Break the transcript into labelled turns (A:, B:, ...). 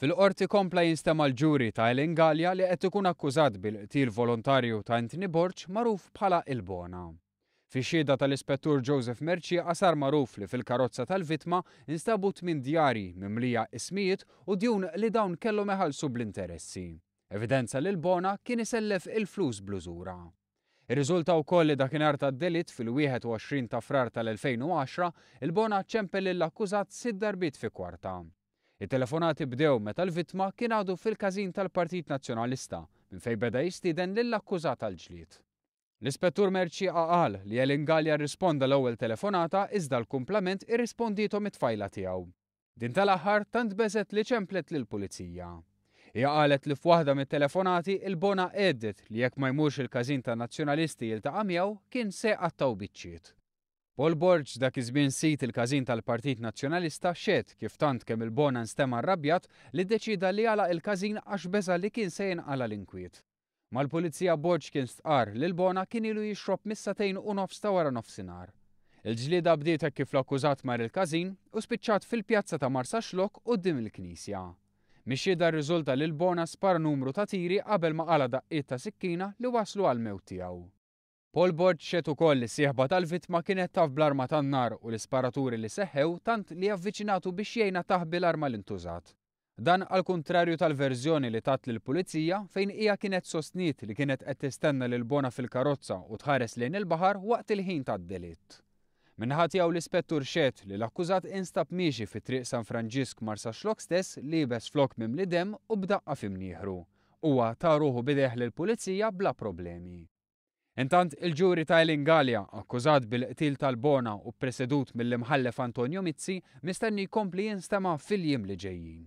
A: Fil-qorti kompla jinstema' l-ġuri ta' Ellen Gallia li qed ikun akkużat bil-qtil volontarju ta' Anthony Borg magħruf bħala Il-Bona. Fix-xhieda tal-Ispettur Joseph Merċieqa sar magħruf li fil-karozza tal-vittma instabu 8 djarji mimlija ismijiet u djun li dawn kellhom iħallsu bl-interessi. Evidenza li l-Bona kien isellef il-flus blużura. Ir-riżulta wkoll li dakinhar tad-delitt fil-21 ta' frar tal-2010 il-Bona ċempel lill-akkużat 6 darbiet fi kwarta. Il-telefonati bdew meta l-vittma kien għadu fil-każin tal-Partit Nazzjonalista minn fejn beda jistieden lill-akkużat tal-ġlied. L-Ispettur Merċieqa qal li Ellen Gallia rrisponda l-ewwel telefonata iżda l-kumplament irrispondithom it-tfajla tiegħu. Din tal-aħħar tant beżet li ċemplet lill-Pulizija. Hija qalet li f'waħda mit-telefonati il-Bona għeddet li jekk ma jmurx il-każin tan-Nazzjonalisti jiltaqa' miegħu kien se jqattaw biċċiet. Paul Borg dak iż-żmien sit il-każin tal-Partit Nazzjonalista xed kif tant kemm il-Bona nstema' rrabjat li ddeċida li jagħlaq il-każin għax beża li kien se jinqala l-inkwiet. Mal-Pulizija Borg kien stqarr li l-Bona kien ilu jixrob mis-2 u nofs ta' wara nofsinhar. Il-ġlieda bdiet hekk kif l-akkużat mar il-każin u spiċċat fil-pjazza ta' Marsa Xlokk quddiem il-Knisja. Mix-xhieda rriżulta li l-Bona spara numru ta' tiri qabel ma qala daqqiet ta' sikkina li waslu għall-mewt tiegħu. Paul Borg xed ukoll li s-sieħba tal-vittma kienet taf bl-arma tan-nar u l-isparaturi li seħħew tant li avviċinatu biex jgħinha taħbi l-arma li ntużat. Dan għal kuntrarju tal-verżjoni li tat lill-Pulizija fejn hija kienet sostniet li kienet qed tistenna lil Bona fil-karozza u tħares lejn il-baħar waqt il-ħin tad-delitt. Minħa tiegħu l-Ispettur xed li l-akkużat instab miexi fit-triq San Franġisk Marsa Xlokk stess liebes flok mimli demm u b'daqqa f'imnieħru. Huwa ta' ruħu bideħ lill-Pulizija bla problemi. Intant il-ġuri ta' Ellen Gallia, akkużat bil-qtil tal-Bona u ppresedut mill-imħallef Antonio Mizzi, mistenni jkompli jinstema' fil-jiem li ġejjin.